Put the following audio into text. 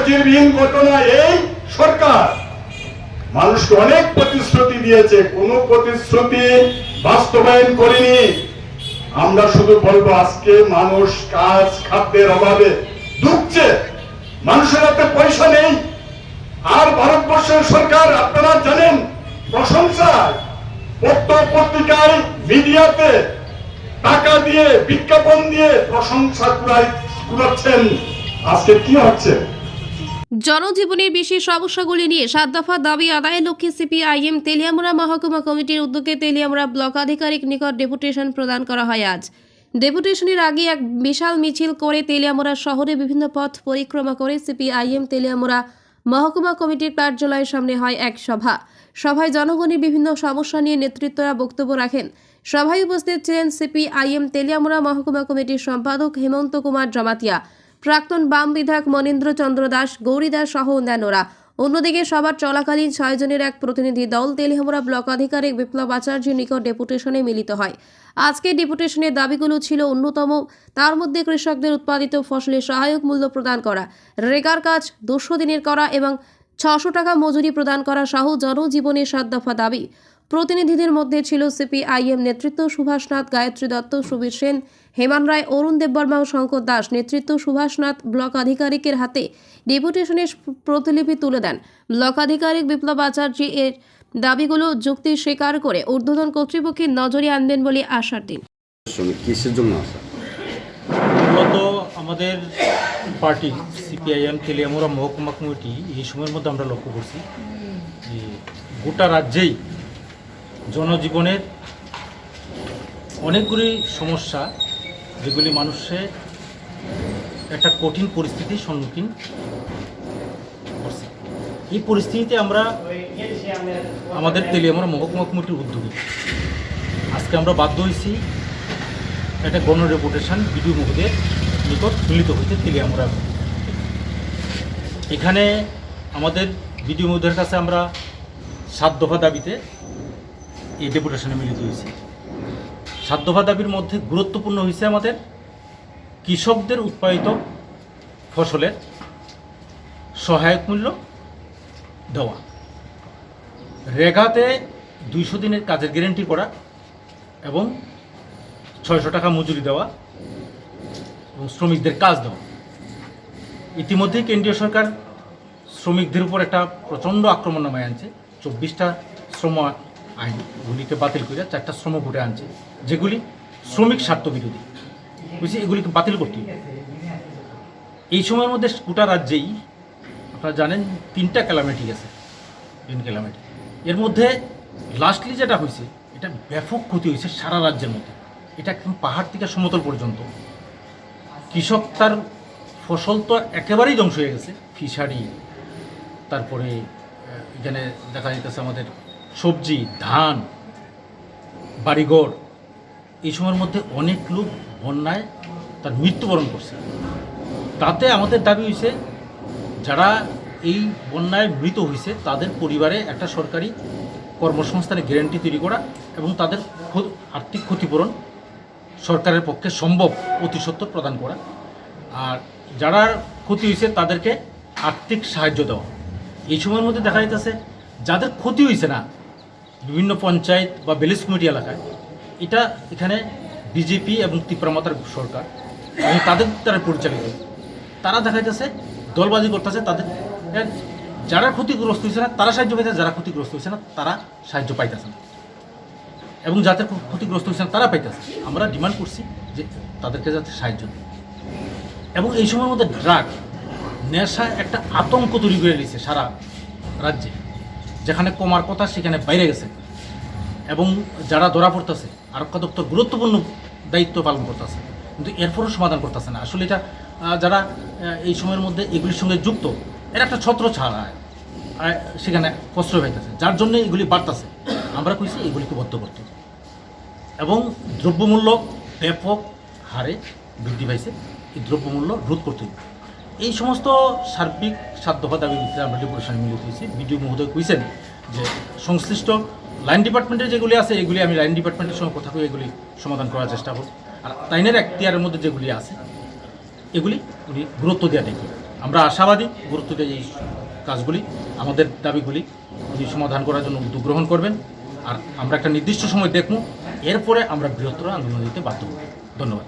নজিরবিহীন ঘটনা। এই সরকার মানুষকে অনেক প্রতিশ্রুতি দিয়েছে, কোন প্রতিশ্রুতি বাস্তবায়ন করেনি। আমরা শুধু বলবো আজকে মানুষ কাজ খাদ্যের অভাবে ডুবছে, মানুষের হাতে পয়সা নেই। আর ভারতবর্ষের সরকার আপনারা জানেন প্রশংসায় পত্র পত্রিকায় মিডিয়াতে টাকা দিয়ে বিজ্ঞাপন দিয়ে প্রশংসা কুড়াচ্ছেন। আজকে কি হচ্ছে? জনজীবনের বিশেষ সমস্যাগুলি নিয়ে 7 দফা দাবি আদায়ের লক্ষ্যে সিপিআইএম তেলিয়ামুড়া মহকুমা কমিটির উদ্যোগে তেলিয়ামুড়া ব্লক আধিকারিক নিকট ডেপুটেশন প্রদান করা হয়। আজ ডেপুটেশনের আগে এক বিশাল মিছিল করে তেলিয়ামুড়া শহরে বিভিন্ন পথ পরিক্রমা করে সিপিআইএম তেলিয়ামুড়া মহকুমা কমিটির কার্যালয়ের সামনে হয় এক সভায় জনগণের বিভিন্ন সমস্যা নিয়ে নেতৃত্বরা বক্তব্য রাখেন। সভায় উপস্থিত ছিলেন সিপিআইএম তেলিয়ামুড়া মহকুমা কমিটির সম্পাদক হেমন্ত কুমার জমাতিয়া, প্রাক্তন বাম বিধায়ক মনীন্দ্র চন্দ্র দাস, গৌরী দাস সহ অন্যান্যরা। অন্যদিকে সভার চলাকালীন 6 জনের এক প্রতিনিধি দল তেলিয়ামুড়া ব্লক আধিকারিক বিপ্লব আচার্যের নিকট ডেপুটেশনে মিলিত হয়। আজকে ডেপুটেশনের দাবিগুলো ছিল অন্যতম, তার মধ্যে কৃষকদের উৎপাদিত ফসলের সহায়ক মূল্য প্রদান করা, রেগার কাজ 200 দিনের করা এবং 600 টাকা মজুরি প্রদান করা সহ জনজীবনের 7 দফা দাবি। প্রতিনিধিদের মধ্যে ছিল সিপিআইএম নেতৃত্ব সুভাষনাথ, গায়ত্রী দত্ত, সুবীর সেন, হেমান রায়, অরুণ দেববর্মা ও শঙ্কর দাস নেতৃত্ব। সুভাষনাথ ব্লক আধিকারিকের হাতে ডেপুটেশনের প্রতিলিপি তুলে দেন। ব্লক আধিকারিক বিপ্লব আচার্য এর দাবিগুলো যুক্তি স্বীকার করে ঊর্ধ্বতন কর্তৃপক্ষের নজরে আনবেন বলে আশ্বাস দিন। কিসের জন্য আসা? মূলত আমাদের পার্টি সিপিআইএম তেলিয়ামুড়া মহকুমা কমিটি এই সময়ের মধ্যে আমরা লক্ষ্য করছি যে গোটা রাজ্যেই জনজীবনের অনেকগুলি সমস্যা, যেগুলি মানুষের একটা কঠিন পরিস্থিতির সম্মুখীন করছে। এই পরিস্থিতিতে আমরা আমাদের তেলিয়ামুড়া মহকুমা কমিটির উদ্যোগে আজকে আমরা বাধ্য হয়েছি একটা গণ ডেপুটেশন বিডিও মহোদয়ের নিকট মিলিত হইতে তেলিয়ামুড়া। এখানে আমাদের বিডিও মহোদয়ের কাছে আমরা 7 দফা দাবিতে এই ডেপুটেশনে মিলিত হয়েছি। 7 দফা দাবির মধ্যে গুরুত্বপূর্ণ হয়েছে আমাদের কৃষকদের উৎপাদিত ফসলের সহায়ক মূল্য দেওয়া, রেগাতে 200 দিনের কাজের গ্যারেন্টি করা এবং 600 টাকা মজুরি দেওয়া এবং শ্রমিকদের কাজ দেওয়া। ইতিমধ্যেই কেন্দ্রীয় সরকার শ্রমিকদের উপর একটা প্রচণ্ড আক্রমণ নামায় আনছে। 24টা শ্রম আইনগুলিকে বাতিল করে 4টা শ্রম কোডে আনছে, যেগুলি শ্রমিক স্বার্থ বিরোধী। বুঝছি, এগুলিকে বাতিল করতে হবে। এই সময়ের মধ্যে গোটা রাজ্যেই আপনারা জানেন 3টা ক্যালামিটি গেছে, 3 ক্যালামিটি। এর মধ্যে লাস্টলি যেটা হয়েছে, এটা ব্যাপক ক্ষতি হয়েছে সারা রাজ্যের মধ্যে। এটা একদম পাহাড় থেকে সমতল পর্যন্ত কৃষক তার ফসল তো একেবারেই ধ্বংস হয়ে গেছে। ফিশারি, তারপরে এখানে দেখা যাইতেছে আমাদের সবজি, ধান, বাড়িঘর। এই সময়ের মধ্যে অনেক লোক বন্যায় তার মৃত্যুবরণ করছে। তাতে আমাদের দাবি হয়েছে যারা এই বন্যায় মৃত হয়েছে তাদের পরিবারে একটা সরকারি কর্মসংস্থানের গ্যারান্টি তৈরি করা এবং তাদের আর্থিক ক্ষতিপূরণ সরকারের পক্ষে সম্ভব অতি সত্বর প্রদান করা। আর যারা ক্ষতি হয়েছে তাদেরকে আর্থিক সাহায্য দেওয়া। এই সময়ের মধ্যে দেখা যাইতেছে যাদের ক্ষতি হয়েছে না, বিভিন্ন পঞ্চায়েত বা ভিলেজ কমিটি এলাকায়, এটা এখানে বিজেপি এবং ত্রিপুরামাতার সরকার এবং তাদের দ্বারা পরিচালিত, তারা দেখা যাইতেছে দলবাজি করতেছে। তাদের যারা ক্ষতিগ্রস্ত হয়েছে না তারা সাহায্য পাইতেছে, যারা ক্ষতিগ্রস্ত হয়েছে না তারা সাহায্য পাইতেছে না, এবং যাদের ক্ষতিগ্রস্ত হয়েছে না তারা পাইতেছে। আমরা ডিমান্ড করছি যে তাদেরকে যাতে সাহায্য দেয়। এবং এই সময়ের মধ্যে ড্রাগ নেশা একটা আতঙ্ক তৈরি করে দিয়েছে সারা রাজ্যে, যেখানে কমার কথা সেখানে বাইরে গেছে। এবং যারা ধরা পড়তেছে, আরক্ষা দপ্তর গুরুত্বপূর্ণ দায়িত্ব পালন করতেছে, কিন্তু এরপরও সমাধান করতেছে না। আসলে এটা যারা এই সময়ের মধ্যে এগুলির সঙ্গে যুক্ত, এর একটা ছত্র ছাড়া সেখানে প্রশ্রয় পাইতেছে, যার জন্য এগুলি বাড়তেছে। আমরা কইছি এগুলিকে বদ্ধ করতে হবে। এবং দ্রব্যমূল্য ব্যাপক হারে বৃদ্ধি পাইছে, এই দ্রব্যমূল্য রোধ করতে হবে। এই সমস্ত সার্বিক 7 দফা দাবির ভিত্তিতে আমরা ডেপুটেশনে মিলিত হয়েছি। বিডিও মহোদয় কইছেন যে সংশ্লিষ্ট লাইন ডিপার্টমেন্টের যেগুলি আছে এগুলি আমি লাইন ডিপার্টমেন্টের সঙ্গে কথা কই এগুলি সমাধান করার চেষ্টা করব। আর আইনের এখতিয়ারের মধ্যে যেগুলি আছে এগুলি উনি গুরুত্ব দেওয়া দেখবেন। আমরা আশাবাদী গুরুত্ব দিয়ে এই কাজগুলি আমাদের দাবিগুলি উনি সমাধান করার জন্য উদ্যোগ গ্রহণ করবেন। আর আমরা একটা নির্দিষ্ট সময় দেখব, এরপরে আমরা বৃহত্তর আন্দোলন দিতে বাধ্য হব। ধন্যবাদ।